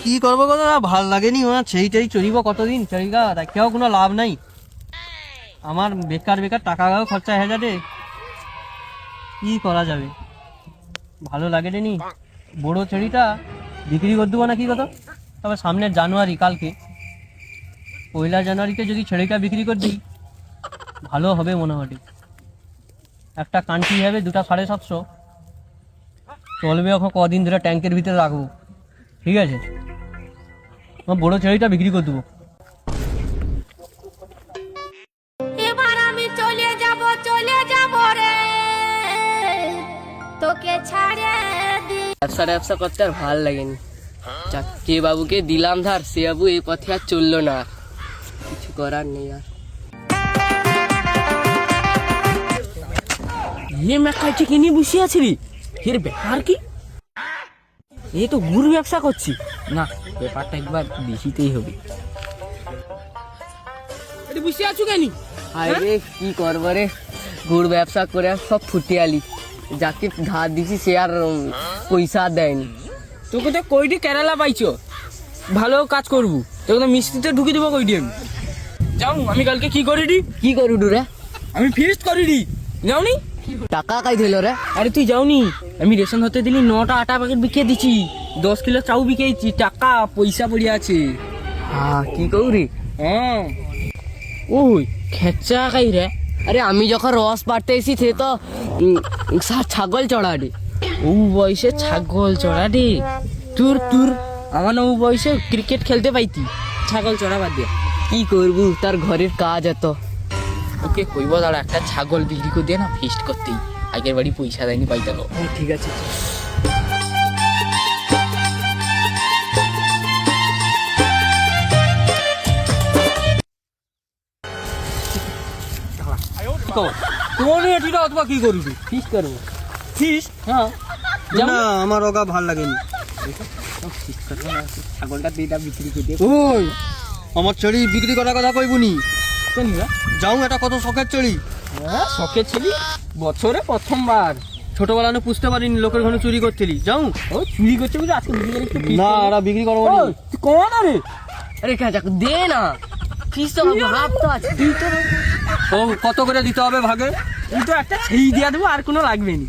কি করবো কথা ভাল লাগেনি ওনার সেইটাই চলিব কতদিন চলিগা দেখেও কোনো লাভ নাই আমার বেকার বেকার টাকা খরচা হয়ে যাবে কি করা যাবে ভালো লাগে নি বড় ছেড়িটা বিক্রি করে দেবো না কি কথা তবে সামনের জানুয়ারি কালকে 1 জানুয়ারিতে যদি ছেড়িটা বিক্রি করে দিই ভালো হবে মনে হয় একটা কান্টি হবে 2টা 750 চলবে এখন কদিন ধরে ট্যাঙ্কের ভিতরে রাখবো ঠিক আছে বড় ছেড়িটা বিক্রি করে দেবো এবার আমি চলে যাব রে তোকে ছাড়ে দি ব্যবসা করতে আর ভালো লাগেনি যে বাবুকে দিলাম ধার সে বাবু এই পথে আর চললো না কিছু করার নেই আর মেকাইছে কিনে বসে আছি রে এর ব্যাপার কি এই তো গুড় ব্যবসা করছি না ব্যাপারটা একবার দেখিতেই হবে বসে আছো কেন আরে কি করবো রে গুড় ব্যবসা করে আর সব ফুটে আলি যাকে ধার দিছি সে আর পয়সা দেয়নি তোকে তো কইটি কেরালা পাইছো ভালো কাজ করবো তোকে তো মিস্ত্রিতে ঢুকে দেবো কইটি আমি যাও আমি কালকে কি করি কি করি রে আমি ফিস্ট করি যাওনি টাকা কাই দিল রে আরে তুই যাওনি আমি রেশন হতে দিলি 9টা আটা প্যাকেট বিকে দিছি 10 কিলো চাউ বিকেছি টাকা পয়সা পড়ে আছে হ্যাঁ কি করি হ্যাঁ ওই খেচা কাই রে আরে আমি যখন রস পাড়তে এসি সে তো ছাগল চড়াডি ও বয়সে ছাগল চড়াডি তুর আমার ও বয়সে ক্রিকেট খেলতে পাইতি ছাগল চড়া বাদ দিয়ে কি করবো তার ঘরের কাজ এত ওকে কইব দাঁড়া একটা ছাগল বিক্রি করে দিয়ে না ফিস্ট করতেই আগের বাড়ি পয়সা দেয়নি পাইতে ঠিক আছে কি করবি ফিস্ট করবো ফিস্ট হ্যাঁ না আমার ওগা ভাল লাগেনি ছাগলটা দুইটা বিক্রি করে দিয়ে ওই আমার চড়ি বিক্রি করার কথা কইবুনি যাও এটা কত শখের চড়ি হ্যাঁ শখের ছিলি বছরে প্রথমবার ছোটবেলা পুষতে পারিনি লোকের ঘরে চুরি করতেলি যাও ও চুরি করছে বুঝে আজকে বিক্রি করে না ওরা বিক্রি করবো না কোন আরে আরে কাজা দে না ফিস তো হাফ তো আছে তুই তো ও কত করে দিতে হবে ভাগে তুই তো একটা ছেড়ি দিয়া দেবো আর কোনো লাগবে না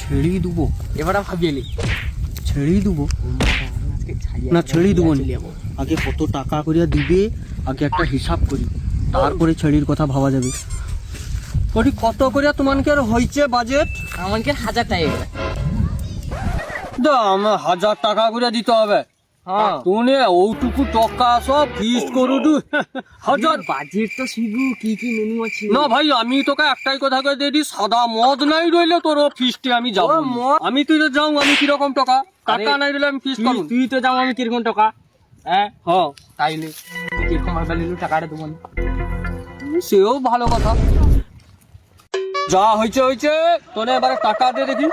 ছেড়ি দেবো এবার ভাবিয়ে ছেড়েই দেবো না ছেড়েই দেবো আগে কত টাকা করিয়া দিবে আগে একটা হিসাব করি তারপরে ছেড়ির কথা ভাবা যাবে কত করিয়া তোমাকে আর হয়েছে বাজেট আমাকে 1000 টাকা দাম 1000 টাকা করে দিতে হবে হ্যাঁ তুমি ওটুকু টাকা সব ফিস্ট করু দু 1000 বাজেট তো শিবু কি মেনু আছে না ভাই আমি তোকে একটাই কথা কই দিই সাদা মদ নাই রইলে তোর ফিস্টে আমি যাব আমি তুই তো যাও আমি কি রকম টাকা নাই রইলে আমি ফিস্ট করব তুই তো যাও আমি কিরকম টাকা হ্যাঁ হ্যাঁ তাইলে তুই কিরকম আর বালিলু টাকাটা দেবো না সেও ভালো কথা যা হয়েছে তোনে এবারে টাকা দে দেখি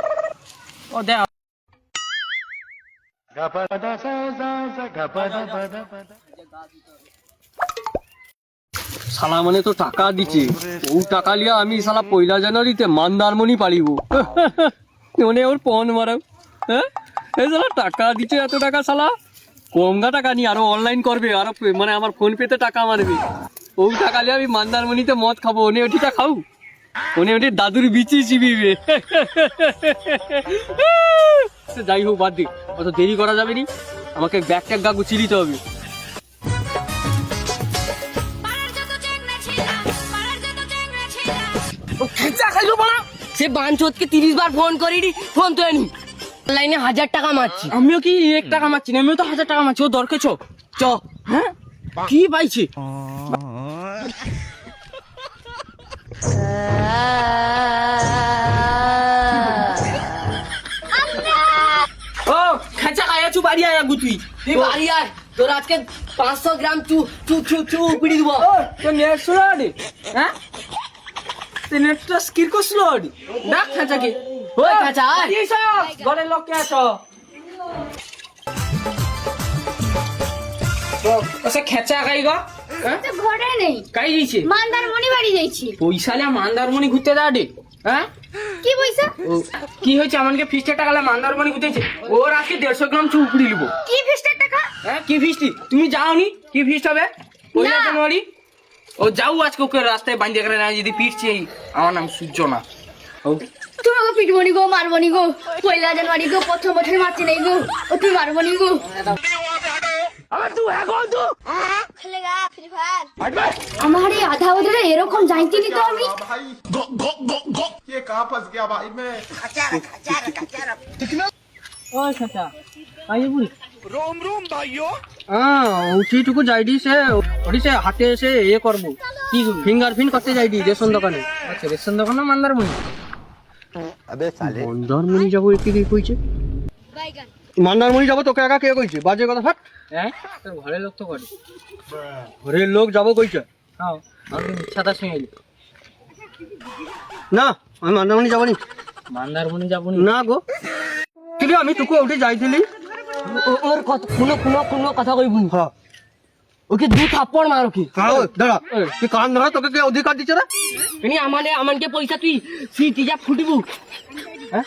ও দে শালা মানে তো টাকা দিচ্ছে ও টাকা লিয়া আমি শালা 1 জানুয়ারিতে মান্দারমণি পারিব মনে ওর পন মারাও হ্যাঁ এই শালা টাকা দিচ্ছে এত টাকা শালা কমগা টাকা নি আরো অনলাইন করবে আরো মানে আমার ফোন পেতে টাকা মারবে ও টাকা লিয়া আমি মান্দারমণিতে মদ খাবো ওনে ওটিটা খাও ওনে ওটি দাদুর বিচি চিবিবে যাই হোক বাদ দি অত দেরি করা যাবে নি আমাকে ব্যাগ ট্যাগ গা গুছিয়ে দিতে হবে সে বাঞ্চোদকে 30 বার ফোন করিনি ফোন তো আনি অনলাইনে 1000 টাকা মারছি আমিও কি 1 টাকা মারছি না আমিও তো 1000 টাকা মারছি ও দরকে চ হ্যাঁ কি পাইছি ও খাঁচা খাইয়াছু বাড়ি আয়া গুতুই তুই বাড়ি আয় তোর আজকে 500 গ্রাম চু উপড়ি দিব তো নেট স্লোড হ্যাঁ তে নেটটা কিরকো স্লোড দেখ খাঁচাকে ওই খাঁচা আয় কি সব ঘরে লোক কে আছো তো ওসে খেচা খাইগা তো ঘরে নেই কাই দিছে মান্দারমণি বাড়ি যাইছি পয়সা লে মান্দারমণি ঘুরতে যাডে হ্যাঁ কি বইছে ও কি হয়েছে আমাকে ফিস্টের টাকা মন্দারমণি উঠেছে ওর আজকে 150 গ্রাম চুপড়ি নিব কি ফিস্টের টাকা হ্যাঁ কি ফিস্টি তুমি যাওনি কি ফিস্ট হবে 1 জানুয়ারি ও যাও আজকে ওকে রাস্তায় বাঁধিয়ে করে না যদি পিটছে আমার নাম সূর্য না ও তোমাকে পিটবনি গো মারবনি গো 1 জানুয়ারি গো প্রথম বছর মারতে নেই গো ও তুই মারবনি গো খেলেগা ফ্রি ফায়ার আমার এই আধা বছরে এরকম জানতে নি তো আমি ये कहाँ फंस गया भाई मैं ও চাচা আই বুড়ি উঠিটুকু যাইডি সে ওড়িশে হাতে এসে করবো কি ফিঙ্গারপ্রিন্ট করতে যাইডি রেশন দোকানে আচ্ছা রেশন দোকান না মন্দারমণি মন্দারমণি যাবো একটি কি কইছে বাইগান মন্দারমণি যাবো তোকে একা কে কইছে বাজে কথা ফাট হ্যাঁ তোর ঘরের লোক তো করে ঘরের লোক যাবো কইছে হ্যাঁ আমি ইচ্ছাটা শুনে না আমি মন্দারমণি যাবো নি মন্দারমণি যাবো না গো কিন্তু আমি টুকু উঠে যাইছিলি ওর কোনো কথা কইবি হ্যাঁ ওকে 2 থাপ্পড় মারো কি দাঁড়া তুই কান ধরা তোকে কে অধিকার দিচ্ছে না এনি আমানকে পয়সা তুই যা ফুটিবু হ্যাঁ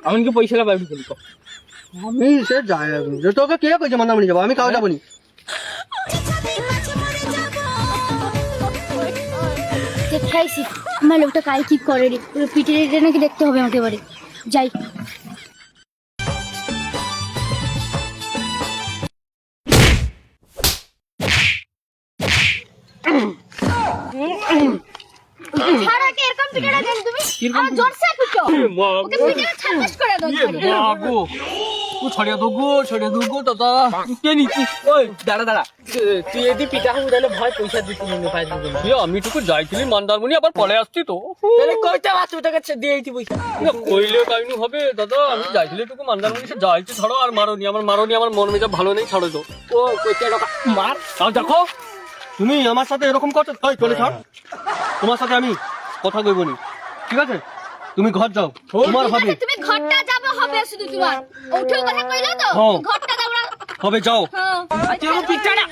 আমানকে পয়সা লাগাবি বলি তো আমি সে যাই যে তোকে কে কইছে মন্দারমণি যাবো আমি কাউ যাবো নি দেখাইছি আমার লোকটা কাল কি করে রে পিটে রে নাকি দেখতে হবে আমাকে এবারে যাই ছাড়াকে এরকম পিটে দেন তুমি আর জোরসে পিটো ওকে পিটে ছাড়াস করে দাও গো ও ছড়িয়া দো দাদা কে নিছি ওই দাঁড়া তুই এদি পিটা হু তাহলে ভয় পয়সা দিতে নিয়ে পাই দিবি আমি টুকু যাইছিলি মন্দারমণি আবার পলে আসছি তো তাহলে কইতে আছ তুই টাকা দিয়ে দিতি পয়সা কইলে কাইনু হবে দাদা আমি যাইছিলি টুকু মন্দারমণি সে যাইছি ছাড়ো আর মারোনি আমার মন মেজাজ ভালো নেই ছাড়ো তো ও কইতে টাকা মার তাও দেখো তুমি আমার সাথে এরকম করছো তাই চলে ছাড় তোমার সাথে আমি কথা কইব নি ঠিক আছে তুমি ঘর যাও তোমার হবে তুমি ঘরটা যাবে হবে শুধু তোমার ওঠেও কথা কইলো তো হ্যাঁ। ঘরটা যাবো না হবে যাও হ্যাঁ তুই পিটাটা